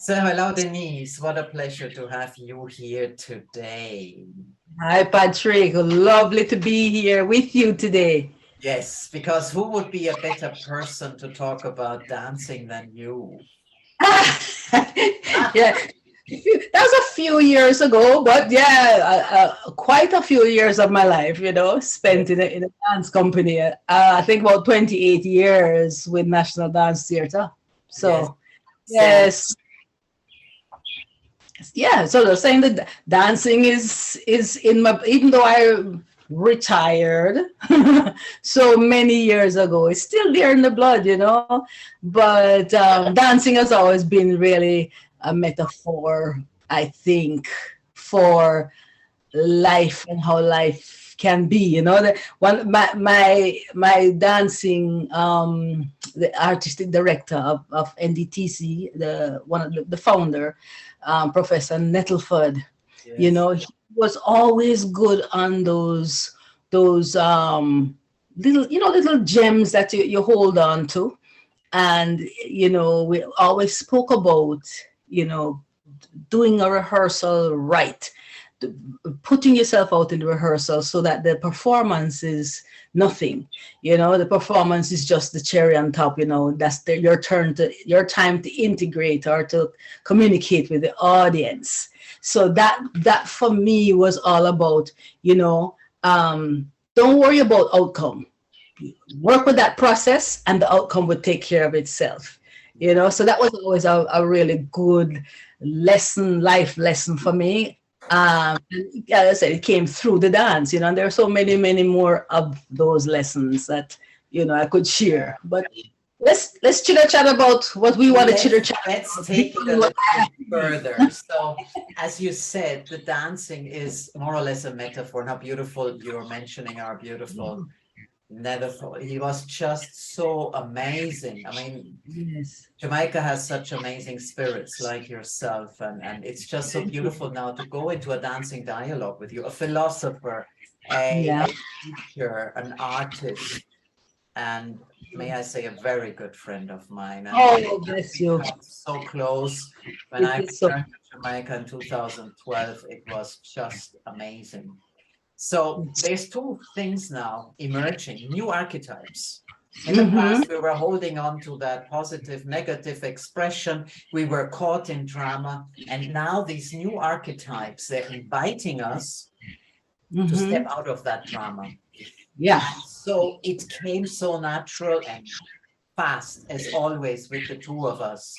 So hello, Denise. What a pleasure to have you here today. Hi, Patrick. Lovely to be here with you today. Yes, because who would be a better person to talk about dancing than you? Yeah, that was a few years ago, but yeah, quite a few years of my life, spent Yes, in a dance company. I think about 28 years with National Dance Theatre. yes. So, So yes, yeah, so they're saying that dancing is in my, even though I retired so many years ago, it's still there in the blood, but dancing has always been really a metaphor, I think, for life and how life can be. The one my dancing the artistic director of NDTC, the one of the founder, Professor Nettleford, yes, he was always good on those little gems that you hold on to. And we always spoke about you know doing a rehearsal right, putting yourself out in the rehearsal so that the performance is nothing. The performance is just the cherry on top. That's your time to integrate or to communicate with the audience. So that for me was all about, don't worry about outcome, work with that process and the outcome would take care of itself. So that was always a really good life lesson for me. And as I said, it came through the dance, and there are so many more of those lessons that I could share. But let's chitter chat about what we want to chitter let's chat let's about. take it a little bit further. So, as you said, the dancing is more or less a metaphor. And how beautiful you're mentioning our beautiful Never thought he was just so amazing. I mean, Yes. Jamaica has such amazing spirits like yourself, and it's just so Thank you. beautiful now to go into a dancing dialogue with you, a philosopher, Yeah. a teacher, an artist, and may I say, a very good friend of mine. And we Oh, have bless you. become so close. When It I is so. returned to Jamaica in 2012, it was just amazing. So there's two things now emerging, new archetypes. In the Mm-hmm. past, we were holding on to that positive, negative expression. We were caught in drama. And now these new archetypes, they're inviting us to step Mm-hmm. out of that drama. Yeah. And so it came so natural and fast, as always, with the two of us,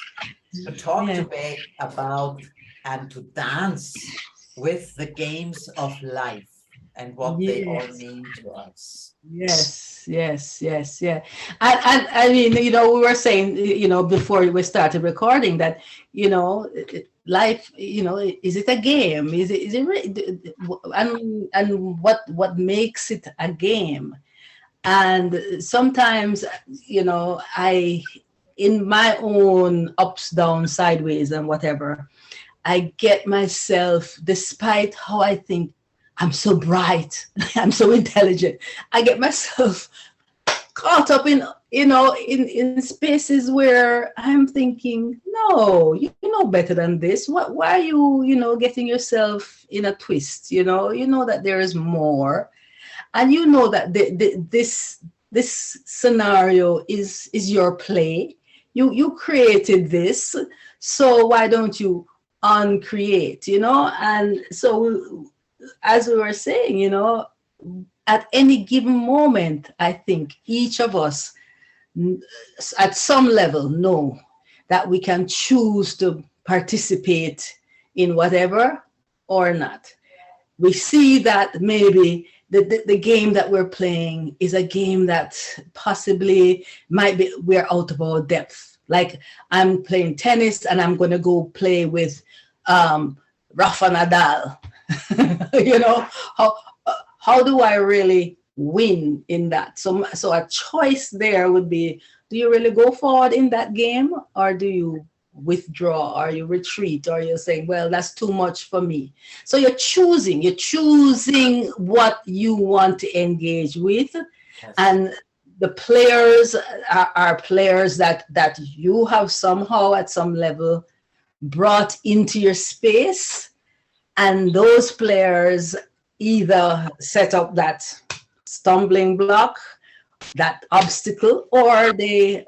to talk Yeah. today about and to dance with the games of life and what they all Yes. mean to us. Yes, yeah. And I mean, we were saying, before we started recording that, life, is it a game? And what makes it a game? And sometimes, in my own ups, downs, sideways, and whatever, I get myself, despite how I think I'm so bright, I'm so intelligent, I get myself caught up in spaces where I'm thinking, no, you know better than this. Why are you, getting yourself in a twist? You know that there is more, and you know that this scenario is your play. You created this, so why don't you uncreate? And so, as we were saying, at any given moment, I think each of us, at some level, know that we can choose to participate in whatever or not. We see that maybe the game that we're playing is a game that possibly might be we're out of our depth. Like, I'm playing tennis and I'm going to go play with Rafa Nadal. you know how how do I really win in that? So a choice there would be: do you really go forward in that game, or do you withdraw, or you retreat, or you're saying, well, that's too much for me? So you're choosing what you want to engage with. Yes. And the players are players that you have somehow, at some level, brought into your space, and those players either set up that stumbling block, that obstacle, or they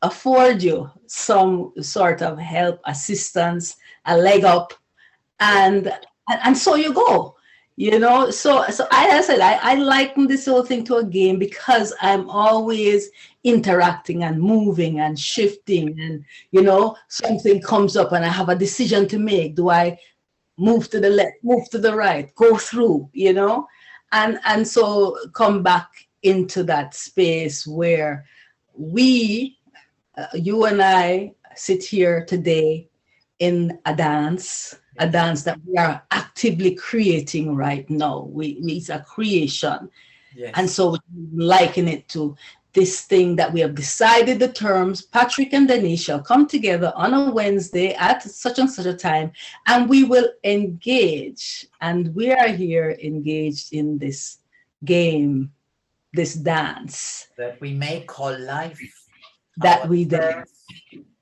afford you some sort of help, assistance, a leg up, and so you go. So I said I liken this whole thing to a game because I'm always interacting and moving and shifting, and something comes up and I have a decision to make. Do I move to the left, move to the right, go through, and so come back into that space where we, you and I, sit here today in a dance that we are actively creating right now. It's a creation. Yes. And so we liken it to this thing that we have decided the terms. Patrick and Denise shall come together on a Wednesday at such and such a time, and we will engage. And we are here engaged in this game, this dance. That we may call life. That we do.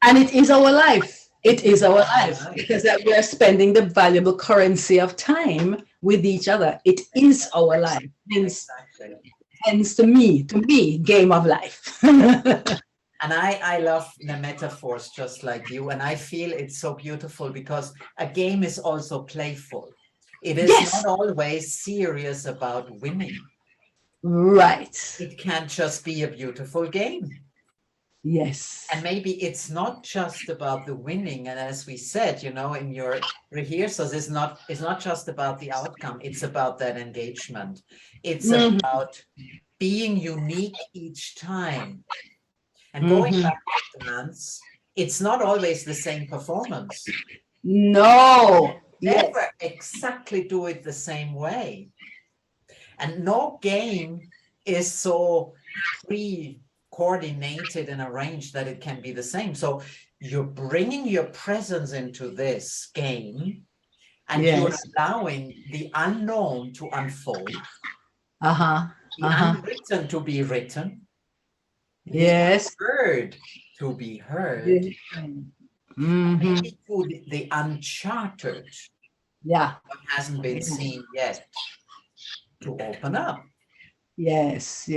And it is our life. It is our life because we are spending the valuable currency of time with each other. It is our life. Hence to me, game of life. And I love the metaphors just like you. And I feel it's so beautiful because a game is also playful. It is not always serious about winning. Right. It can just be a beautiful game. Yes. And maybe it's not just about the winning. And as we said, in your rehearsals, it's not just about the outcome. It's about that engagement. It's about being unique each time. And going back to dance, it's not always the same performance. No. Never exactly do it the same way. And no game is so coordinated and arranged that it can be the same. So you're bringing your presence into this game and you're allowing the unknown to unfold, the unwritten to be written, the heard to be heard, maybe to the uncharted, what hasn't been seen yet, to open up. Yes. I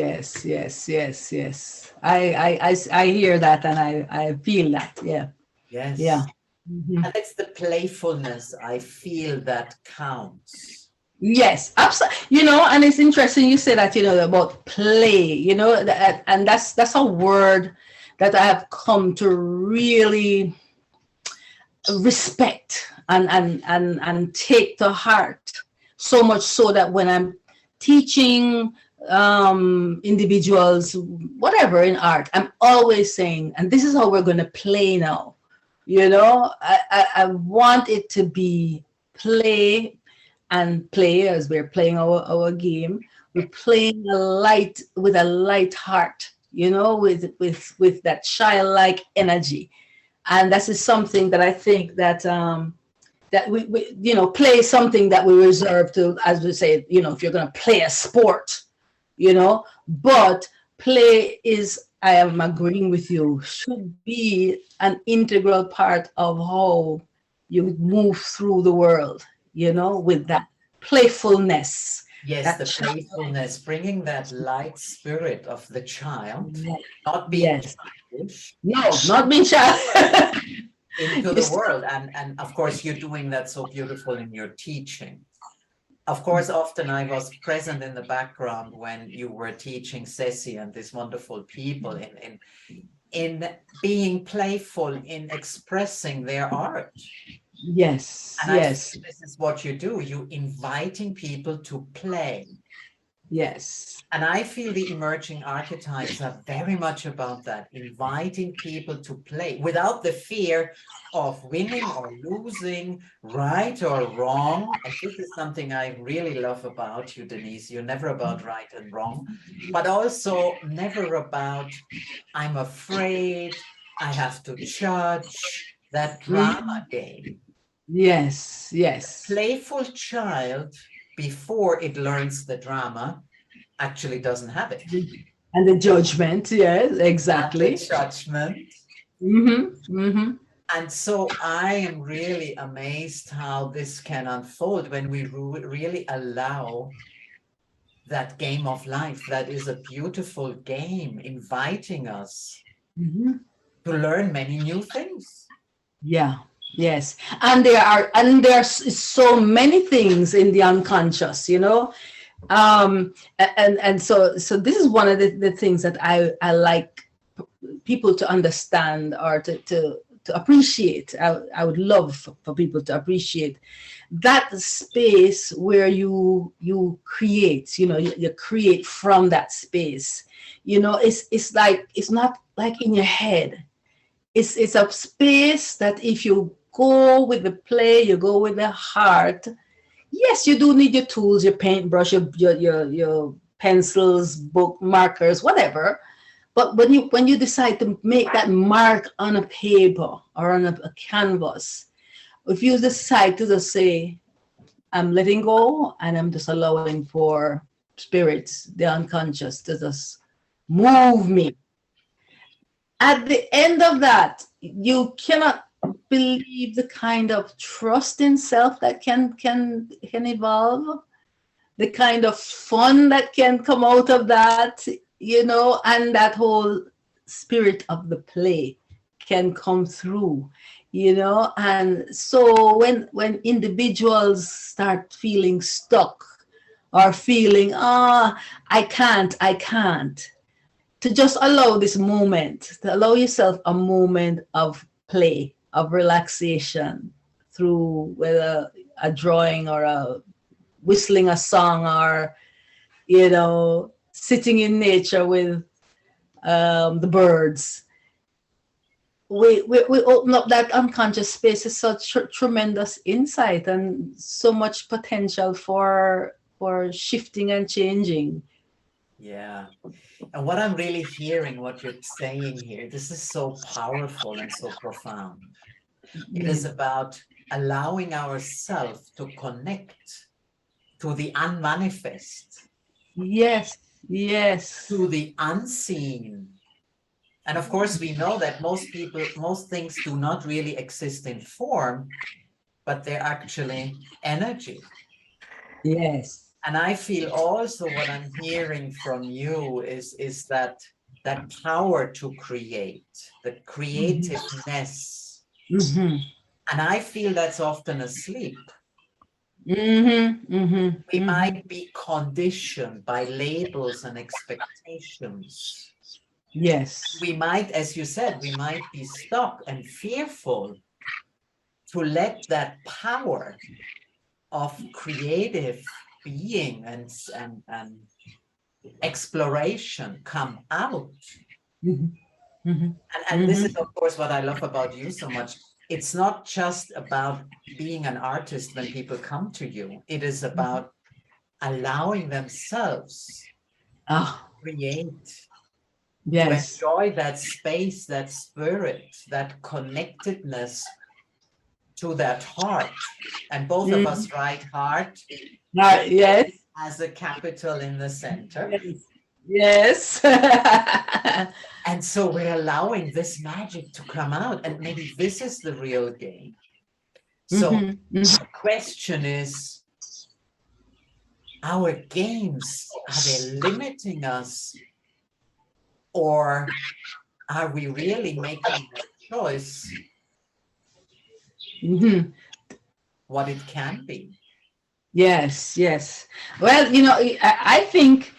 hear that and I feel that. Yeah. Yes. Yeah. And it's the playfulness I feel that counts. Yes, absolutely. And it's interesting you say that, about play, and that's a word that I have come to really respect and take to heart, so much so that when I'm teaching individuals, whatever in art, I'm always saying, and this is how we're going to play now. I want it to be play as we're playing our game. We're playing with a light heart, with that childlike energy. And that is something that I think that that we play is something that we reserve to, as we say, if you're going to play a sport, but play is, I am agreeing with you, should be an integral part of how you move through the world, with that playfulness. Yes, the playfulness, bringing that light spirit of the child, not being childish. No, not being childish. Into the world. And of course, you're doing that so beautiful in your teaching. Of course, often I was present in the background when you were teaching Ceci and these wonderful people in being playful, in expressing their art. Yes, and this is what you do. You inviting people to play. Yes. And I feel the emerging archetypes are very much about that, inviting people to play without the fear of winning or losing, right or wrong. And this is something I really love about you, Denise. You're never about right and wrong, but also never about, I'm afraid, I have to judge, that drama game. Yes, yes. A playful child, before it learns the drama, actually doesn't have it. And the judgment, yes, exactly. And the judgment. Mm-hmm, mm-hmm. And so I am really amazed how this can unfold when we really allow that game of life that is a beautiful game, inviting us Mhm. to learn many new things. Yeah. Yes. And there's so many things in the unconscious, you know. And so this is one of the things that I like people to understand, or to appreciate. I would love for people to appreciate that space where you create, you know, you create from that space. You know, it's like, it's not like in your head. It's a space that if you go with the play, you go with the heart. Yes, you do need your tools, your paintbrush, your pencils, book markers, whatever. But when you decide to make that mark on a paper or on a canvas, if you decide to just say, I'm letting go and I'm just allowing for spirits, the unconscious, to just move me. At the end of that, you cannot believe the kind of trust in self that can evolve, the kind of fun that can come out of that, you know, and that whole spirit of the play can come through, you know. And so when individuals start feeling stuck or feeling, I can't, to just allow this moment, to allow yourself a moment of play, of relaxation, through whether a drawing or a whistling a song, or, you know, sitting in nature with the birds. We open up that unconscious space. Is such tremendous insight and so much potential for shifting and changing. Yeah. And what I'm really hearing, what you're saying here, this is so powerful and so profound. It is about allowing ourselves to connect to the unmanifest, Yes, yes. to the unseen. And of course, we know that most things do not really exist in form, but they're actually energy. Yes. And I feel also what I'm hearing from you is that power to create, the creativeness. Mm-hmm. And I feel that's often asleep. Mm-hmm. Mm-hmm. We Mm-hmm. might be conditioned by labels and expectations. Yes. We might, as you said, we might be stuck and fearful to let that power of creative being and exploration come out. Mm-hmm. Mm-hmm. And this is, of course, what I love about you so much. It's not just about being an artist when people come to you. It is Mm-hmm. about allowing themselves Ah, to create, to yes. enjoy that space, that spirit, that connectedness to that heart. And both of Mm-hmm. us write heart Yes. as a capital in the center. Yes. Yes. And so we're allowing this magic to come out. And maybe this is the real game. So Mm-hmm. Mm-hmm. the question is, our games, are they limiting us, or are we really making the choice Mm-hmm. what it can be? Yes, yes. Well, you know, I think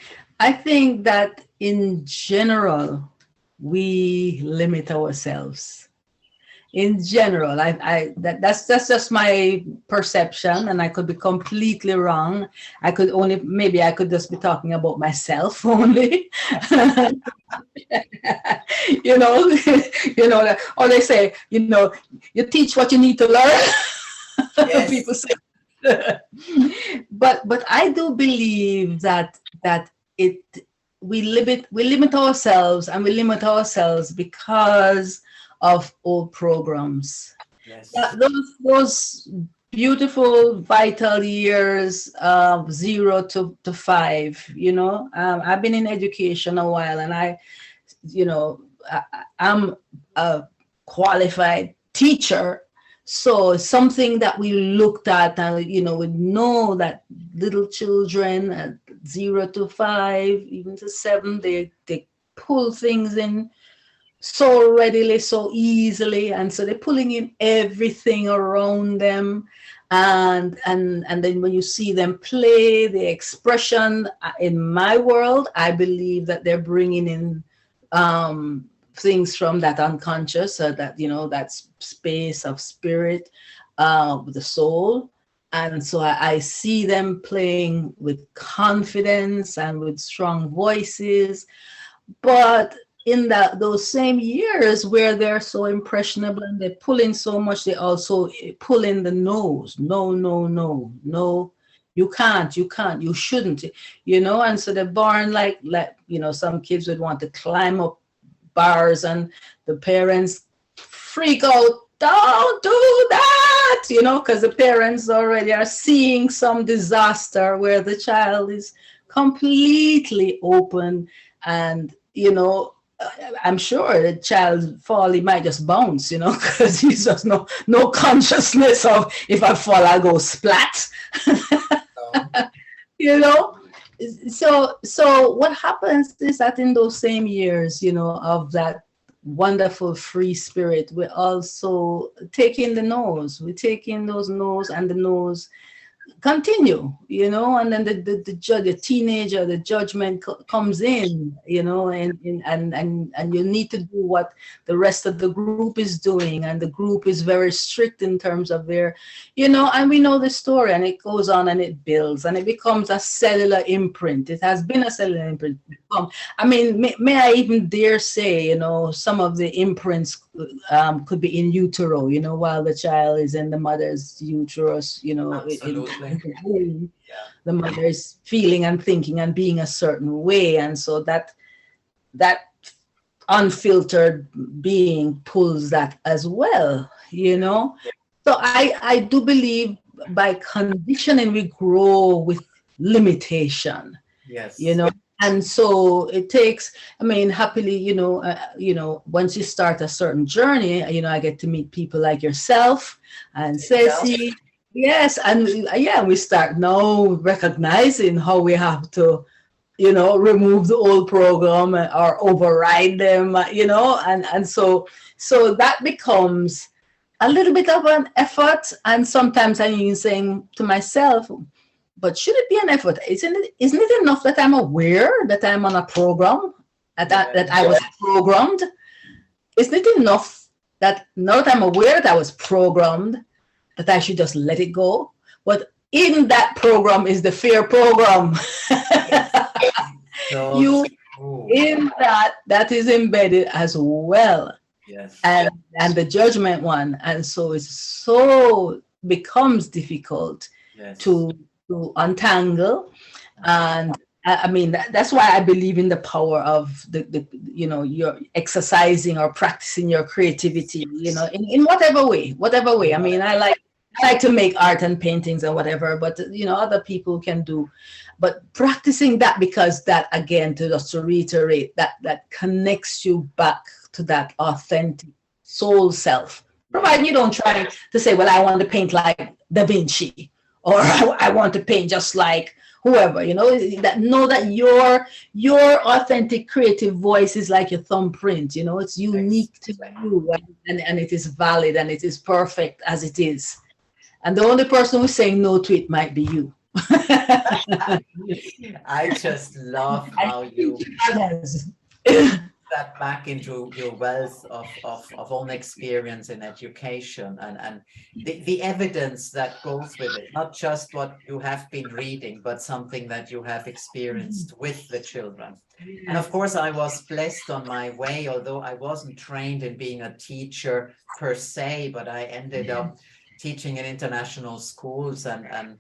that in general we limit ourselves. In general, that's just my perception, and I could be completely wrong. I could just be talking about myself only. You know, or they say, you know, you teach what you need to learn. Yes. People say. But I do believe that it we limit ourselves, and we limit ourselves because of old programs. Yes. Those beautiful vital years of 0 to 5. You know, I've been in education a while, and you know, I'm a qualified teacher. So something that we looked at, and we know that little children at 0 to 5, even to 7, they pull things in so readily, so easily, and so they're pulling in everything around them. And then when you see them play, the expression, in my world, I believe that they're bringing in things from that unconscious, that that space of spirit, the soul. And so I see them playing with confidence and with strong voices. But in those same years where they're so impressionable and they pull in so much, they also pull in the no's. No, no, no, no. You can't, you shouldn't, and so they're born like some kids would want to climb up bars, and the parents freak out, don't do that, because the parents already are seeing some disaster where the child is completely open. And I'm sure the child fall, he might just bounce, because he's just no consciousness of, if I fall, I'll go splat. So what happens is that in those same years, of that wonderful free spirit, we also take in the nose. We take in those nose, and the nose continue, and then the teenager, the judgment comes in, and you need to do what the rest of the group is doing, and the group is very strict in terms of their, and we know the story, and it goes on and it builds, and it becomes a cellular imprint. It has been a cellular imprint. May I even dare say, some of the imprints could be in utero, while the child is in the mother's uterus, Absolutely. The mother is feeling and thinking and being a certain way, and so that unfiltered being pulls that as well, So I do believe by conditioning we grow with limitation. Yes. And so it takes, happily, once you start a certain journey, I get to meet people like yourself and Ceci. Yes, and we start now recognizing how we have to, remove the old program or override them, and so that becomes a little bit of an effort. And sometimes I'm even saying to myself, but should it be an effort? Isn't it enough that I'm aware that I'm on a program, that I was programmed? Isn't it enough that now that I'm aware that I was programmed, that I should just let it go? But in that program is the fear program. In that is embedded as well. Yes. And the judgment one. And so it becomes difficult to untangle. And that's why I believe in the power of you're exercising or practicing your creativity, in whatever way. I like to make art and paintings and whatever, but other people can do. But practicing that, because that, again, to reiterate, that connects you back to that authentic soul self. Providing you don't try to say, well, I want to paint like Da Vinci, or I want to paint just like whoever, that your authentic creative voice is like your thumbprint, it's unique to you, and it is valid, and it is perfect as it is. And the only person who's saying no to it might be you. I just love how you that back into your wealth of own experience in education, and the evidence that goes with it, not just what you have been reading, but something that you have experienced with the children. And of course, I was blessed on my way, although I wasn't trained in being a teacher per se, but I ended up teaching in international schools, and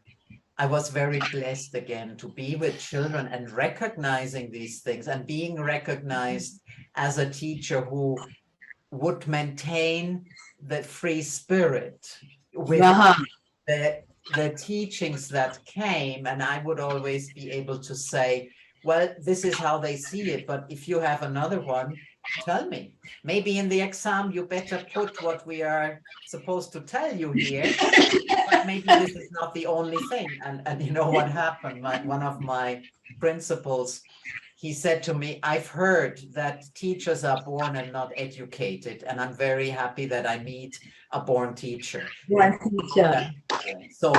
I was very blessed again to be with children and recognizing these things, and being recognized as a teacher who would maintain the free spirit with the teachings that came. And I would always be able to say, well, this is how they see it, but if you have another one, tell me. Maybe in the exam, you better put what we are supposed to tell you here. But maybe this is not the only thing. And you know what happened? One of my principals, he said to me, I've heard that teachers are born and not educated. And I'm very happy that I meet a born teacher. One teacher. So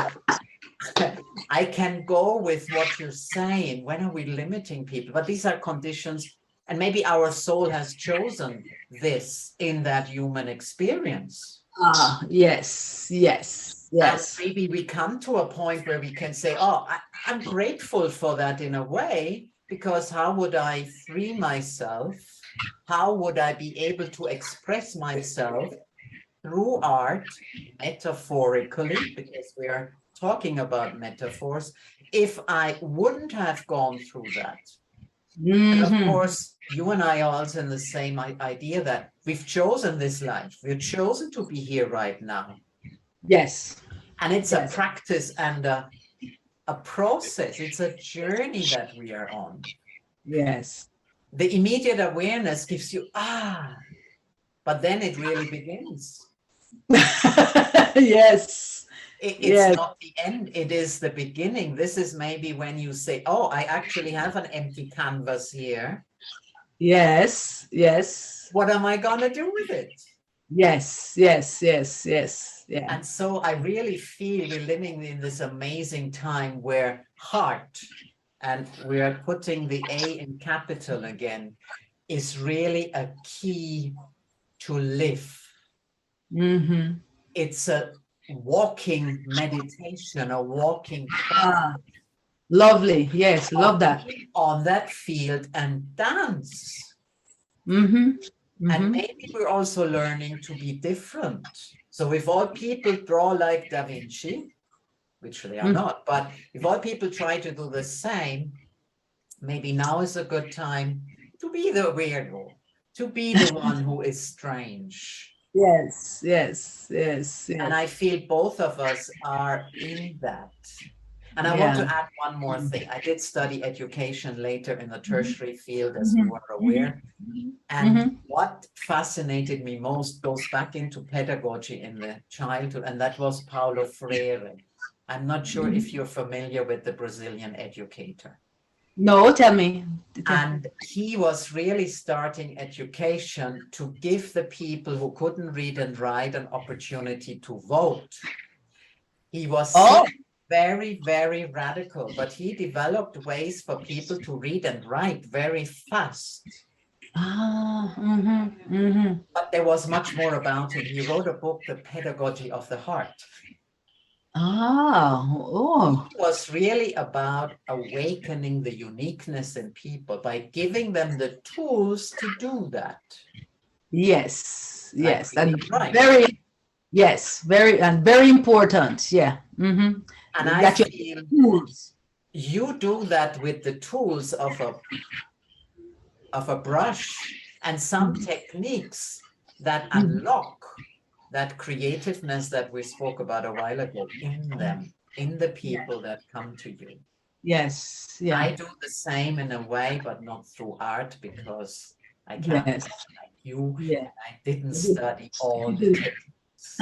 I can go with what you're saying. When are we limiting people? But these are conditions, and maybe our soul has chosen this in that human experience. Ah, yes, yes, yes. And maybe we come to a point where we can say, oh, I'm grateful for that in a way, because how would I free myself? How would I be able to express myself through art, metaphorically, because we are talking about metaphors, if I wouldn't have gone through that? And of course, you and I are also in the same idea that we've chosen this life. We've chosen to be here right now. Yes. And it's a practice and a process. It's a journey that we are on. Yes. The immediate awareness gives you, but then it really begins. Yes. It's not the end, it is the beginning. This is maybe when you say, oh, I actually have an empty canvas here. Yes, yes. What am I going to do with it? Yes, yes, yes, yes. Yeah. And so I really feel we're living in this amazing time where heart, and we are putting the A in capital again, is really a key to live. It's a walking meditation, a walking lovely. Yes, love that. On that field and dance. And maybe we're also learning to be different. So if all people draw like Da Vinci, which they are not, but if all people try to do the same, maybe now is a good time to be the weirdo, to be the one who is strange. Yes, yes, yes, yes. And I feel both of us are in that. And I want to add one more thing. I did study education later in the tertiary field, as you are aware. And what fascinated me most goes back into pedagogy in the childhood, and that was Paulo Freire. I'm not sure if you're familiar with the Brazilian educator. No, tell me. And he was really starting education to give the people who couldn't read and write an opportunity to vote. He was very, very radical, but he developed ways for people to read and write very fast. But there was much more about him. He wrote a book, The Pedagogy of the Heart. It was really about awakening the uniqueness in people by giving them the tools to do that. Yes, yes, and right. very important. Yeah. And I feel you do that with the tools of a brush and some techniques that unlock that creativeness that we spoke about a while ago in them, in the people that come to you. Yes. Yeah. I do the same in a way, but not through art, because I can't be like you. Yeah. I didn't study all the techniques.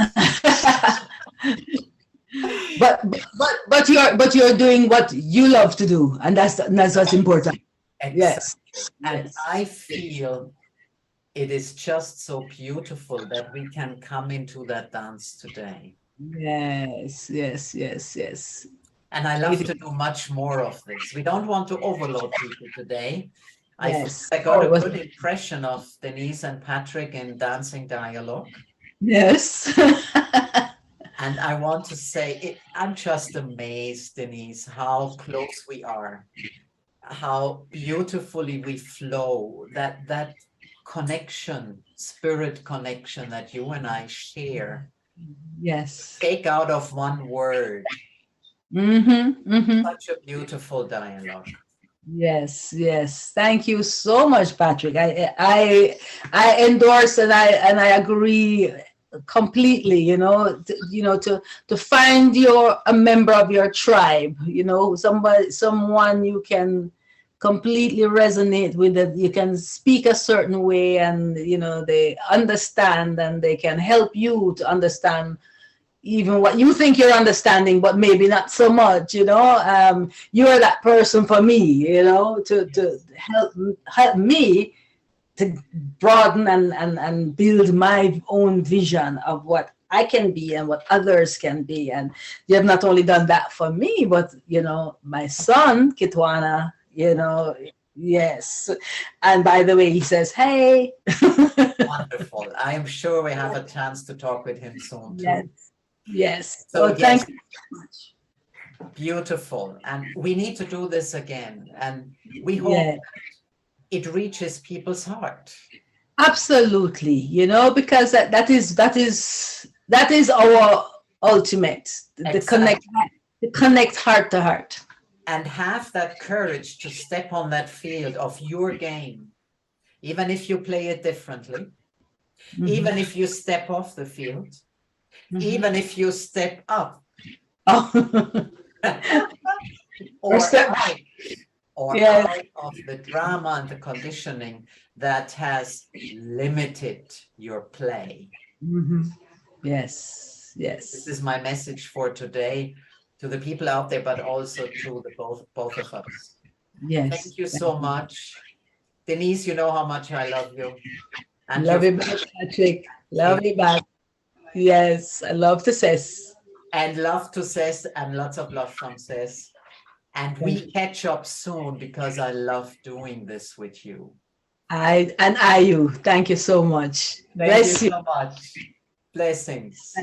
but you're doing what you love to do, and that's what's important. Exactly. Yes. And I feel it is just so beautiful that we can come into that dance today. Yes, yes, yes, yes. And I love to do much more of this. We don't want to overload people today. Yes. I got a good impression of Denise and Patrick in Dancing Dialogue. Yes. And I want to say, I'm just amazed, Denise, how close we are, how beautifully we flow, that connection, spirit connection that you and I share. Yes. Take out of one word. Such a beautiful dialogue. Yes, yes. Thank you so much, Patrick. I endorse and I agree completely. To find a member of your tribe. Someone you can completely resonate with it. You can speak a certain way, and they understand, and they can help you to understand even what you think you're understanding, but maybe not so much. You're that person for me, to help me to broaden and build my own vision of what I can be and what others can be. And you have not only done that for me, but my son Kitwana, yes. And by the way, he says, hey. Wonderful. I am sure we have a chance to talk with him soon too. Yes. So Thank you so much. Beautiful. And we need to do this again. And we hope it reaches people's heart. Absolutely. Because that is our ultimate, Exactly. the connect heart to heart. And have that courage to step on that field of your game, even if you play it differently, even if you step off the field, even if you step up, or out of the drama and the conditioning that has limited your play. Yes. This is my message for today to the people out there, but also to the both of us. Yes. Thank you so much. Denise, you know how much I love you. And love you back, Patrick. Love you back. Yes, I love to Cess. And love to Cess, and lots of love from Cess. And we catch up soon, because I love doing this with you. You. Thank you so much. Thank you so much. Blessings.